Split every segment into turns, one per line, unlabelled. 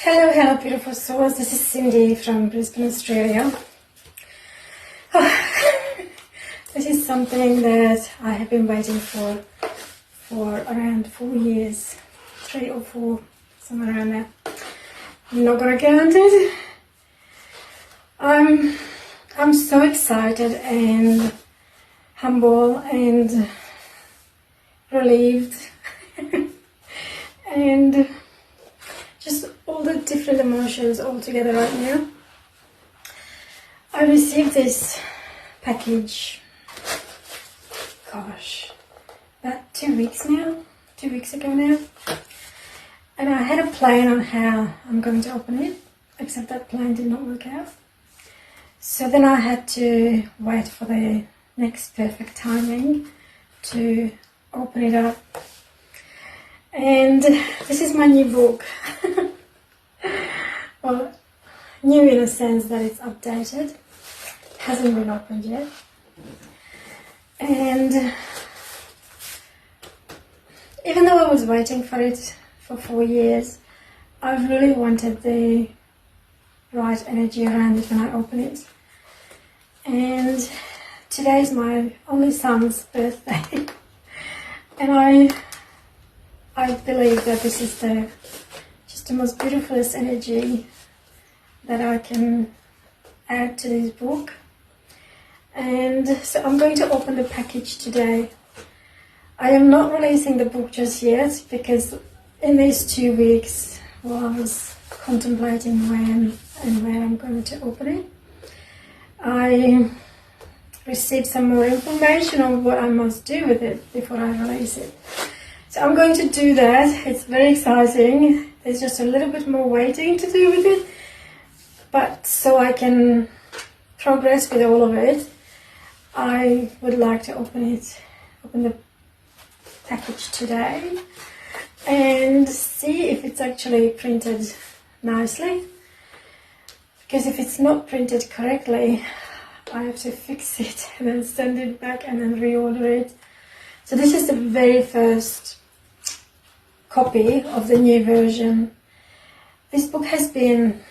Hello, beautiful souls. This is Cindy from Brisbane, Australia. This is something that I have been waiting for around 4 years, 3 or 4, somewhere around there. I'm not gonna count it. I'm so excited and humble and relieved and just all the different emotions all together right now. I received this package, gosh, about 2 weeks ago now. And I had a plan on how I'm going to open it, except that plan did not work out. So then I had to wait for the next perfect timing to open it up. And this is my new book. Well, new in a sense that it's updated. Hasn't been opened yet. And even though I was waiting for it for 4 years, I really wanted the right energy around it when I open it. And today is my only son's birthday. And I believe that this is just the most beautifulest energy that I can add to this book. And so I'm going to open the package today. I am not releasing the book just yet because in these 2 weeks, while I was contemplating when and where I'm going to open it, I received some more information on what I must do with it before I release it. So I'm going to do that. It's very exciting. There's just a little bit more waiting to do with it. But so I can progress with all of it, I would like to open the package today and see if it's actually printed nicely. Because if it's not printed correctly, I have to fix it and then send it back and then reorder it. So this is the very first copy of the new version. This book has been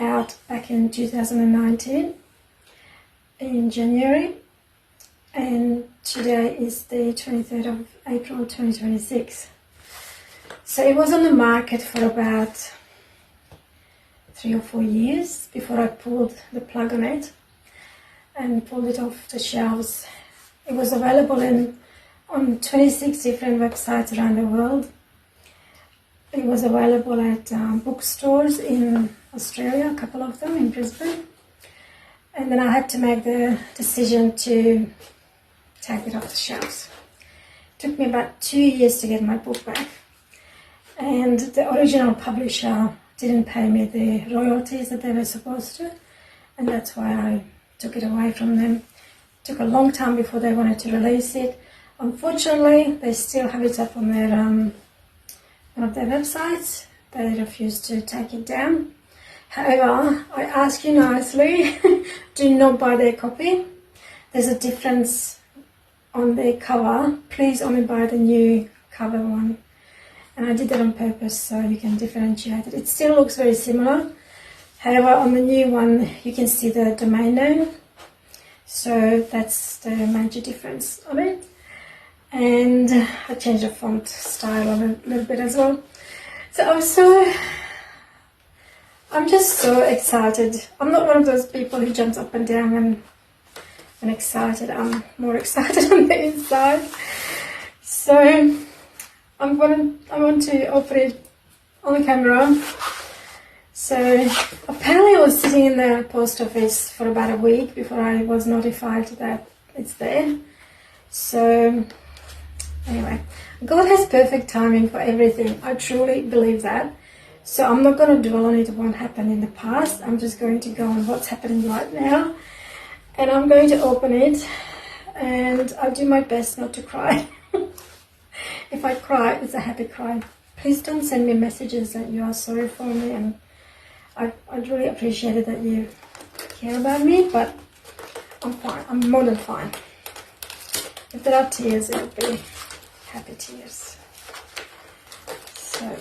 out back in 2019 in January, and today is the 23rd of April 2026. So it was on the market for about 3 or 4 years before I pulled the plug on it and pulled it off the shelves. It was available on 26 different websites around the world. It was available at bookstores in Australia, a couple of them in Brisbane. And then I had to make the decision to take it off the shelves. It took me about 2 years to get my book back. And the original publisher didn't pay me the royalties that they were supposed to. And that's why I took it away from them. It took a long time before they wanted to release it. Unfortunately, they still have it up on their one of their websites. They refused to take it down. However, I ask you nicely, do not buy their copy. There's a difference on their cover. Please only buy the new cover one. And I did that on purpose so you can differentiate it. It still looks very similar. However, on the new one, you can see the domain name. So that's the major difference on it. And I changed the font style a little bit as well. So I'm just so excited. I'm not one of those people who jumps up and down when excited. I'm more excited on the inside. So I want to open it on the camera. So apparently I was sitting in the post office for about a week before I was notified that it's there. So anyway, God has perfect timing for everything. I truly believe that. So I'm not going to dwell on it, what happened in the past. I'm just going to go on what's happening right now. And I'm going to open it. And I'll do my best not to cry. If I cry, it's a happy cry. Please don't send me messages that you are sorry for me. And I'd really appreciate it that you care about me. But I'm fine. I'm more than fine. If there are tears, it'll be happy tears. So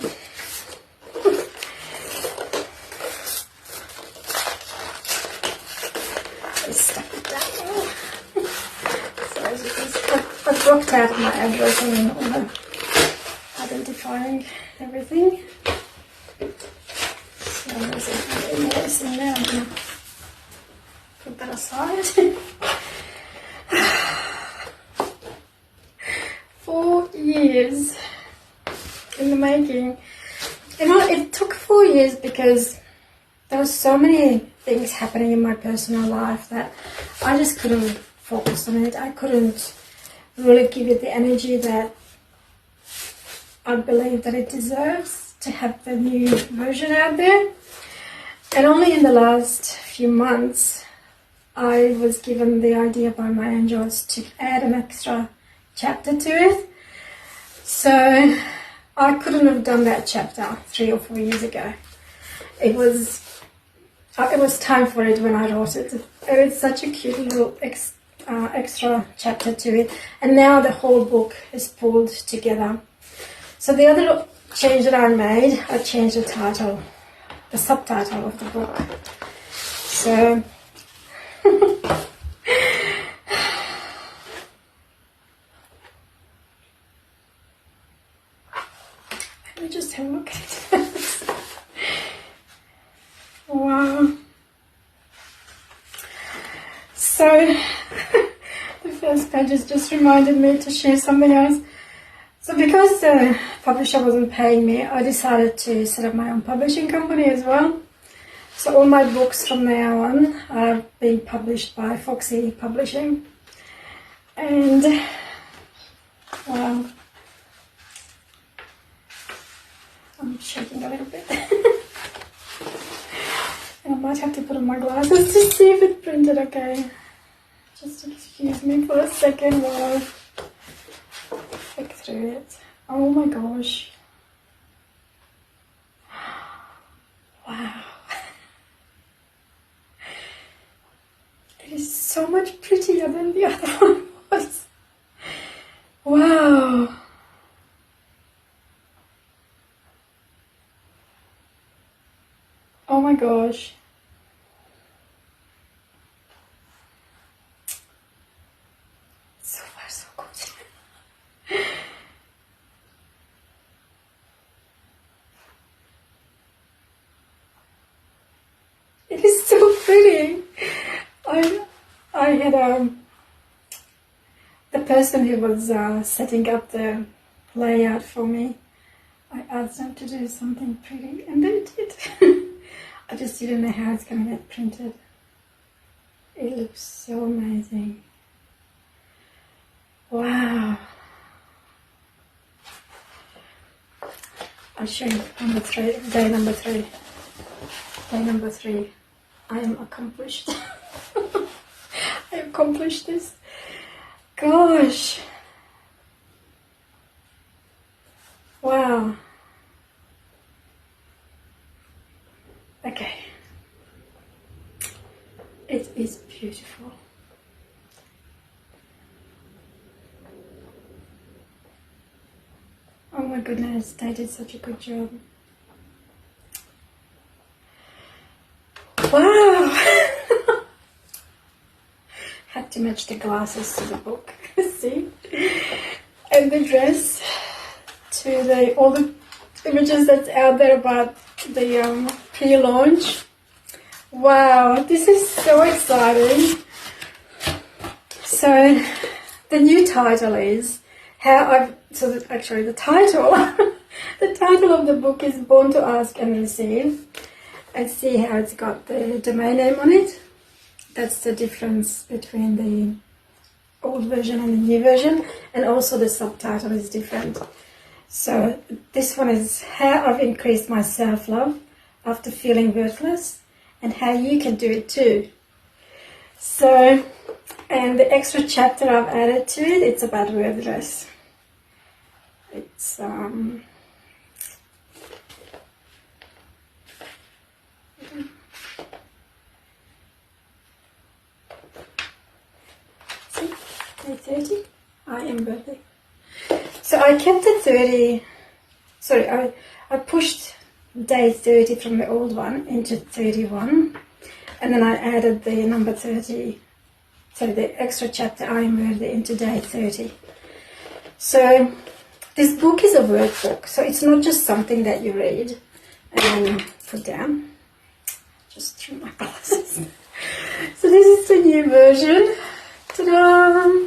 started my addressing and all the identifying everything. So there's a notice in there. I'm going to put that aside. 4 years in the making. You know, it took 4 years because there were so many things happening in my personal life that I just couldn't focus on it. I couldn't really give it the energy that I believe that it deserves to have the new version out there. And only in the last few months I was given the idea by my angels to add an extra chapter to it. So I couldn't have done that chapter 3 or 4 years ago. It was time for it when I wrote it. It's such a cute little extra chapter to it, and now the whole book is pulled together. So the other change that I made, I changed the title, the subtitle of the book. So let me just have a look at it. Wow. So the first page has just reminded me to share something else. So because the publisher wasn't paying me, I decided to set up my own publishing company as well. So all my books from now on are being published by Foxy Publishing. And wow, I'm shaking a little bit. And I might have to put on my glasses to see if it printed okay. Just excuse me for a second while I flick through it. Oh my gosh. Wow. It is so much prettier than the other one was. Wow. Oh my gosh. So far so good. It is so pretty. I had the person who was setting up the layout for me, I asked them to do something pretty, and they did. I just didn't know how it's going to get printed. It looks so amazing. Wow. I'll show you day number three. Day number 3. I am accomplished. I accomplished this. Gosh. Wow. Okay. It is beautiful. Oh my goodness, they did such a good job. Wow! Had to match the glasses to the book, see? And the dress to all the images that's out there about the pre-launch. Wow, this is so exciting. So the new title is actually the title the title of the book is Born to Ask and Receive. And see how it's got the domain name on it. That's the difference between the old version and the new version, and also the subtitle is different. So this one is how I've increased my self-love after feeling worthless, and how you can do it too. So, and the extra chapter I've added to it, it's about worthless. It's Day 30, I am birthday. So I kept the 30, sorry, I pushed day 30 from the old one into 31, and then I added the number 30, so the extra chapter I am worthy into day 30. So this book is a workbook, so it's not just something that you read and then put down. Just threw my glasses. So this is the new version. Ta-da!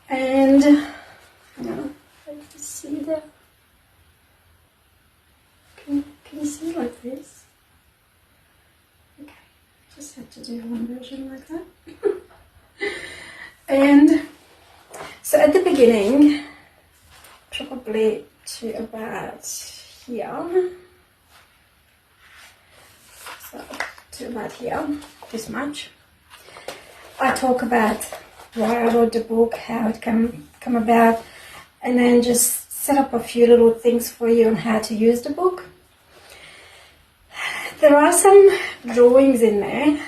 And let me see that. Can you see it like this? Okay, just had to do one version like that. And so at the beginning, probably to about here, so to about here, this much, I talk about why I wrote the book, how it come about, and then just set up a few little things for you on how to use the book. There are some drawings in there,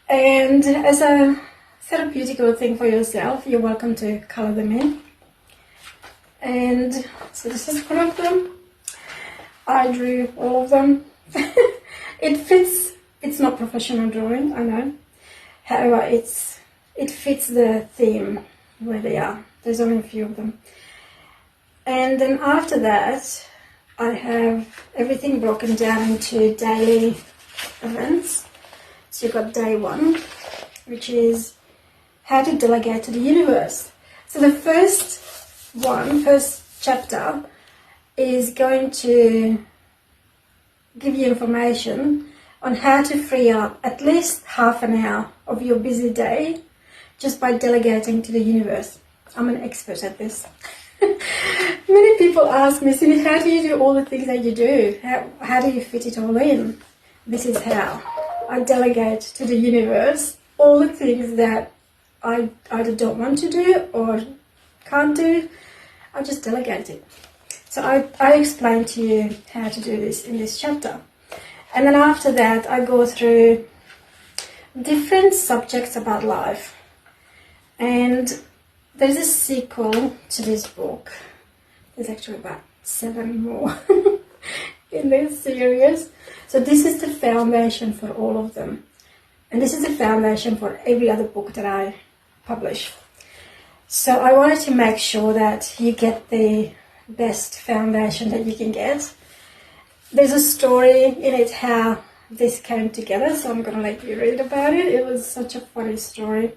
and as a therapeutic little thing for yourself, you're welcome to color them in. And so this is one of them. I drew all of them. It fits. It's not professional drawing, I know. However, it fits the theme where they are. There's only a few of them. And then after that, I have everything broken down into daily events. So you've got day 1, which is how to delegate to the universe. So the first chapter is going to give you information on how to free up at least half an hour of your busy day just by delegating to the universe. I'm an expert at this. Many people ask me, Cindy, how do you do all the things that you do? How do you fit it all in? This is how. I delegate to the universe all the things that I either don't want to do or can't do. I just delegate it. So I explain to you how to do this in this chapter. And then after that, I go through different subjects about life. And there's a sequel to this book. There's actually about 7 more in this series. So this is the foundation for all of them. And this is the foundation for every other book that I publish. So I wanted to make sure that you get the best foundation that you can get. There's a story in it how this came together, so I'm going to let you read about it. It was such a funny story.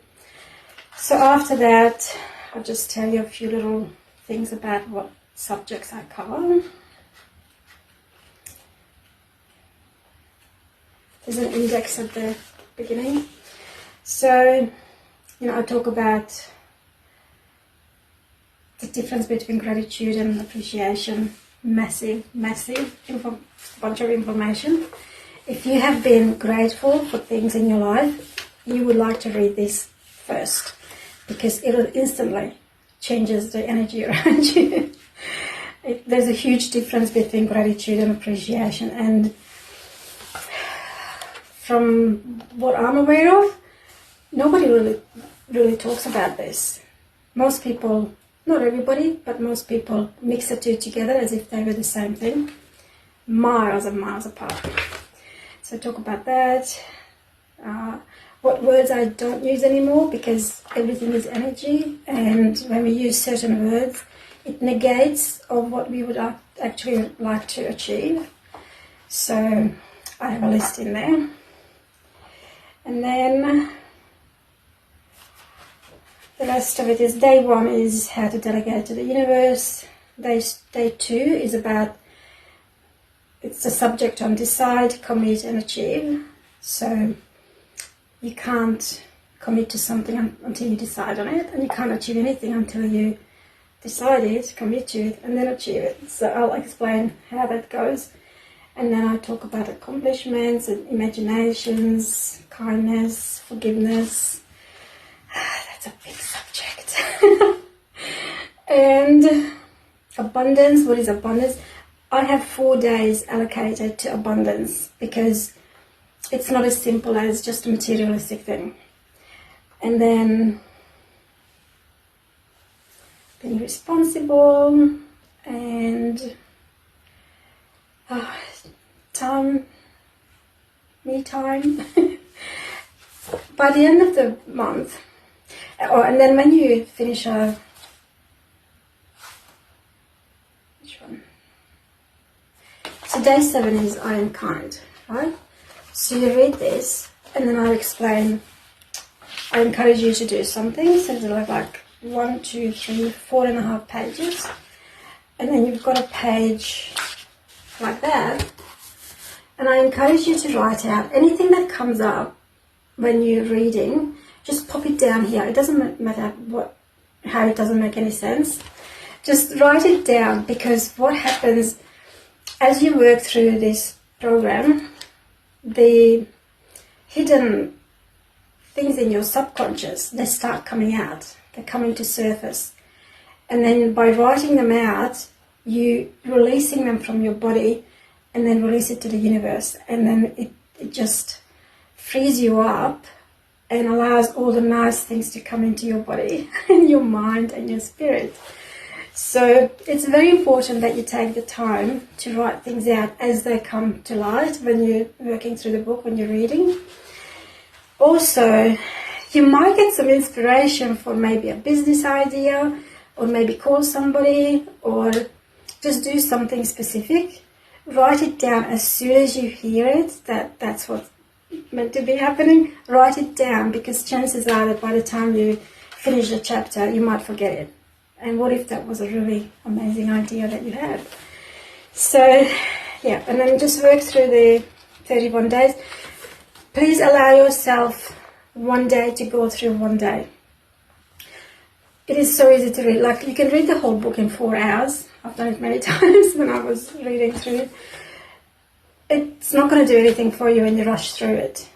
So after that, I'll just tell you a few little things about what subjects I cover. There's an index at the beginning. So, I talk about the difference between gratitude and appreciation. Massive bunch of information. If you have been grateful for things in your life, you would like to read this first, because it instantly changes the energy around you. There's a huge difference between gratitude and appreciation, and from what I'm aware of, nobody really talks about this. Most people, not everybody, but most people mix the two together as if they were the same thing, miles and miles apart. So talk about that. What words I don't use anymore, because everything is energy, and when we use certain words, it negates of what we would actually like to achieve. So I have a list in there. And then the rest of it is day 1 is how to delegate to the universe. Day 2 is about, it's the subject on decide, commit and achieve. So you can't commit to something until you decide on it, and you can't achieve anything until you decide it, commit to it, and then achieve it. So I'll explain how that goes. And then I talk about accomplishments and imaginations, kindness, forgiveness. That's a big subject. And abundance. What is abundance? I have 4 days allocated to abundance, because it's not as simple as just a materialistic thing. And then being responsible and me time. By the end of the month, Oh, and then when you finish which one? So day 7 is I am kind, right? So you read this, and then I'll explain. I encourage you to do something. So it's like 1, 2, 3, 4.5 pages, and then you've got a page like that. And I encourage you to write out anything that comes up when you're reading. Just pop it down here. It doesn't matter how it doesn't make any sense. Just write it down, because what happens as you work through this program, the hidden things in your subconscious, they start coming out. They're coming to surface. And then by writing them out, you releasing them from your body and then release it to the universe. And then it just frees you up and allows all the nice things to come into your body and your mind and your spirit. So it's very important that you take the time to write things out as they come to light when you're working through the book, when you're reading. Also, you might get some inspiration for maybe a business idea, or maybe call somebody, or just do something specific. Write it down as soon as you hear it, that's what's meant to be happening. Write it down, because chances are that by the time you finish the chapter, you might forget it. And what if that was a really amazing idea that you had? So, yeah, and then just work through the 31 days. Please allow yourself one day to go through one day. It is so easy to read. Like, you can read the whole book in 4 hours. I've done it many times when I was reading through it. It's not going to do anything for you when you rush through it.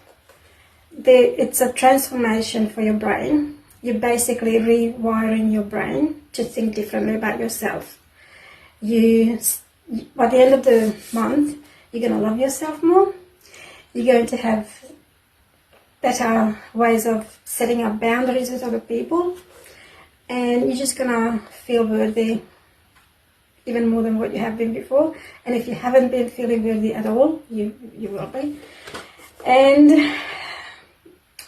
It's a transformation for your brain. You're basically rewiring your brain to think differently about yourself. By the end of the month, you're going to love yourself more. You're going to have better ways of setting up boundaries with other people. And you're just going to feel worthy even more than what you have been before. And if you haven't been feeling worthy at all, you will be. And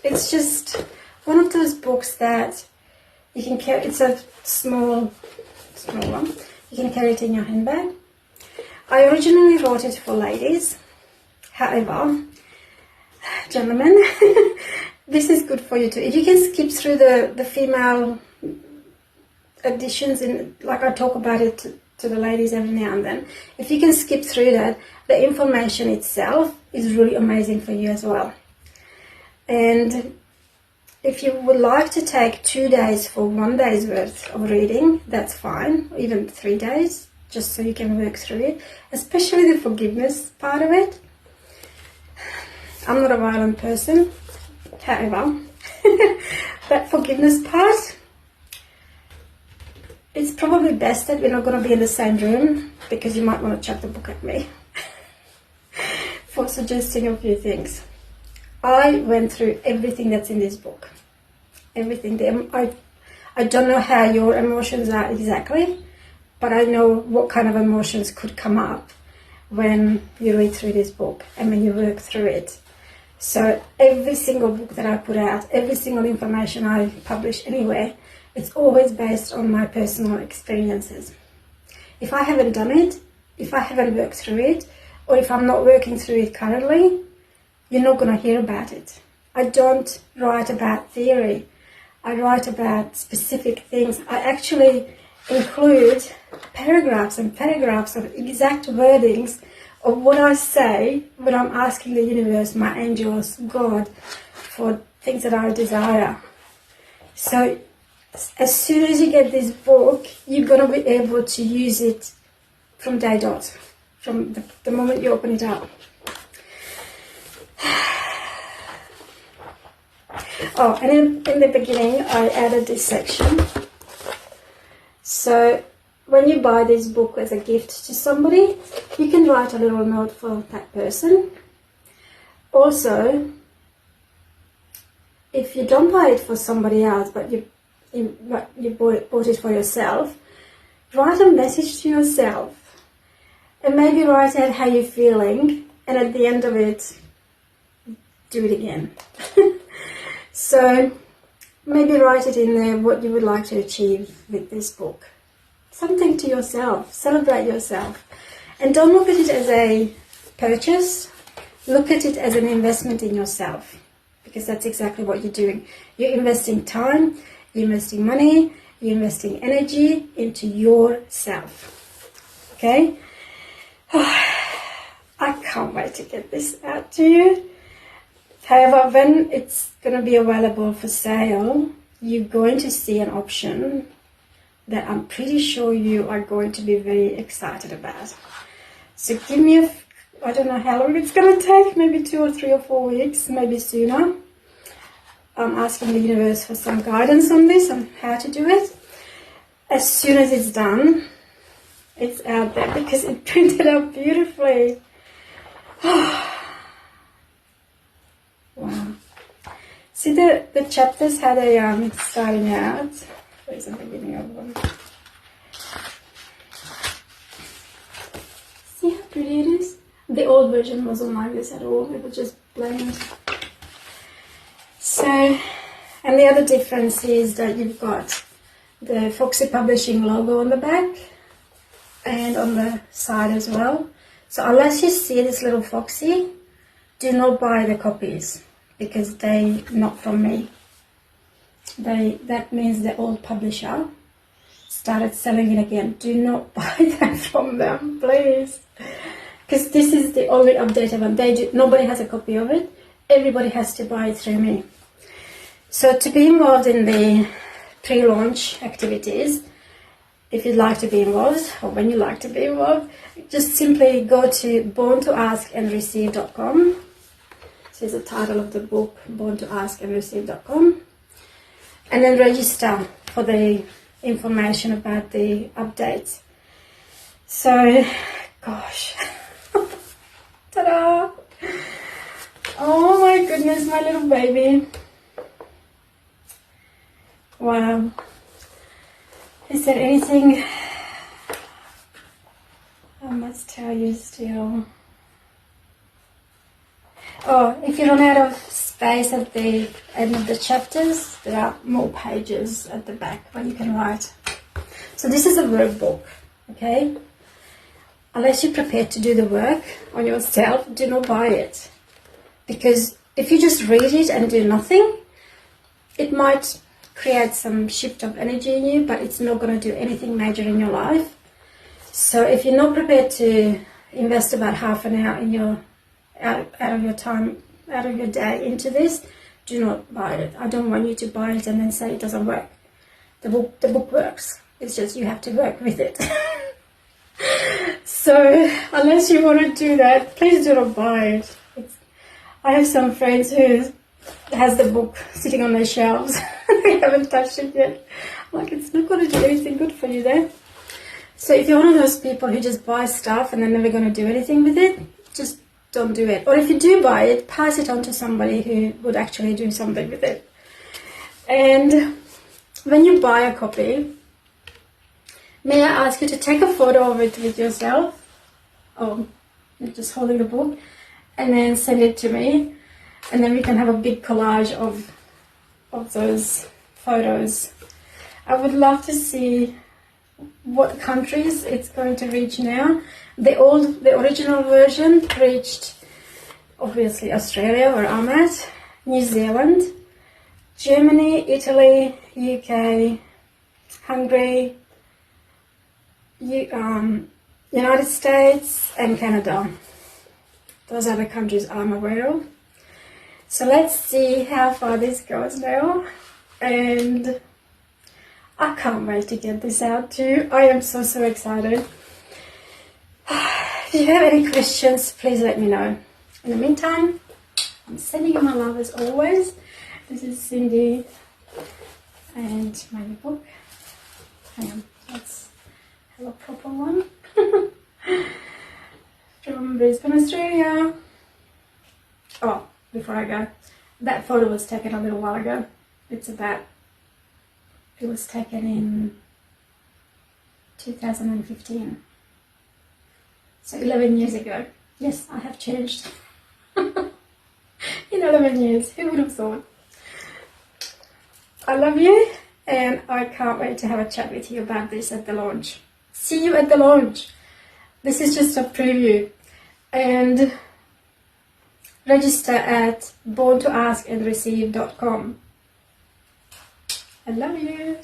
it's just one of those books that you can carry. It's a small one. You can carry it in your handbag. I originally wrote it for ladies. However, gentlemen, this is good for you too. If you can skip through the female editions, like I talk about it to the ladies every now and then, if you can skip through that, the information itself is really amazing for you as well. And if you would like to take 2 days for 1 day's worth of reading, that's fine, even 3 days, just so you can work through it, especially the forgiveness part of it. I'm not a violent person, however, that forgiveness part, it's probably best that we're not going to be in the same room, because you might want to chuck the book at me for suggesting a few things. I went through everything that's in this book. Everything. I don't know how your emotions are exactly, but I know what kind of emotions could come up when you read through this book and when you work through it. So every single book that I put out, every single information I publish anywhere, it's always based on my personal experiences. If I haven't done it, if I haven't worked through it, or if I'm not working through it currently, you're not going to hear about it. I don't write about theory. I write about specific things. I actually include paragraphs and paragraphs of exact wordings of what I say when I'm asking the universe, my angels, God, for things that I desire. So as soon as you get this book, you're going to be able to use it from day dot, from the moment you open it up. Oh, and in the beginning, I added this section. So when you buy this book as a gift to somebody, you can write a little note for that person. Also, if you don't buy it for somebody else, but you bought it for yourself, write a message to yourself. And maybe write out how you're feeling, and at the end of it, do it again. So maybe write it in there what you would like to achieve with this book. Something to yourself. Celebrate yourself. And don't look at it as a purchase. Look at it as an investment in yourself. Because that's exactly what you're doing. You're investing time, you're investing money, you're investing energy into yourself. Okay? I can't wait to get this out to you. However, when it's going to be available for sale, you're going to see an option that I'm pretty sure you are going to be very excited about. So give me I don't know how long it's going to take, maybe 2 or 3 or 4 weeks, maybe sooner. I'm asking the universe for some guidance on this, on how to do it. As soon as it's done, it's out there because it printed out beautifully. Wow. See the chapters, how they starting out. Where's the beginning of one? See how pretty it is? The old version wasn't like this at all. It was just plain. So, and the other difference is that you've got the Foxy Publishing logo on the back and on the side as well. So unless you see this little foxy, do not buy the copies because they're not from me. That means the old publisher started selling it again. Do not buy that from them, please. Because this is the only updated one. Nobody has a copy of it. Everybody has to buy it through me. So to be involved in the pre-launch activities, if you'd like to be involved, or when you like to be involved, just simply go to borntoaskandreceive.com. This is the title of the book, borntoaskandreceive.com. And then register for the information about the updates. So, gosh. Ta-da! Oh my goodness, my little baby. Wow. Is there anything I must tell you still? Oh, if you run out of space at the end of the chapters, there are more pages at the back where you can write. So this is a workbook, okay? Unless you're prepared to do the work on yourself, do not buy it. Because if you just read it and do nothing, it might create some shift of energy in you, but it's not going to do anything major in your life. So if you're not prepared to invest about half an hour in your out of your time, out of your day into this, do not buy it. I don't want you to buy it and then say it doesn't work. The book works. It's just you have to work with it. So unless you want to do that, please do not buy it. I have some friends who has the book sitting on their shelves. They haven't touched it yet. I'm like, it's not going to do anything good for you there. So if you're one of those people who just buy stuff and they're never going to do anything with it, just don't do it. Or if you do buy it, pass it on to somebody who would actually do something with it. And when you buy a copy, may I ask you to take a photo of it with yourself? Oh, you're just holding the book. And then send it to me. And then we can have a big collage of those photos. I would love to see what countries it's going to reach now. The original version reached obviously Australia, where I'm at, New Zealand, Germany, Italy, UK, Hungary, United States and Canada. Those are the countries I'm aware of. So let's see how far this goes now. And I can't wait to get this out to you. I am so excited. If you have any questions, please let me know. In the meantime, I'm sending you my love as always. This is Cindy and my new book. Hang on, let's have a proper one. From Brisbane, Australia. Oh, before I go, that photo was taken a little while ago. It was taken in 2015. So 11 years ago. Yes, I have changed. In 11 years, who would have thought? I love you, and I can't wait to have a chat with you about this at the launch. See you at the launch. This is just a preview. And register at borntoaskandreceive.com. I love you.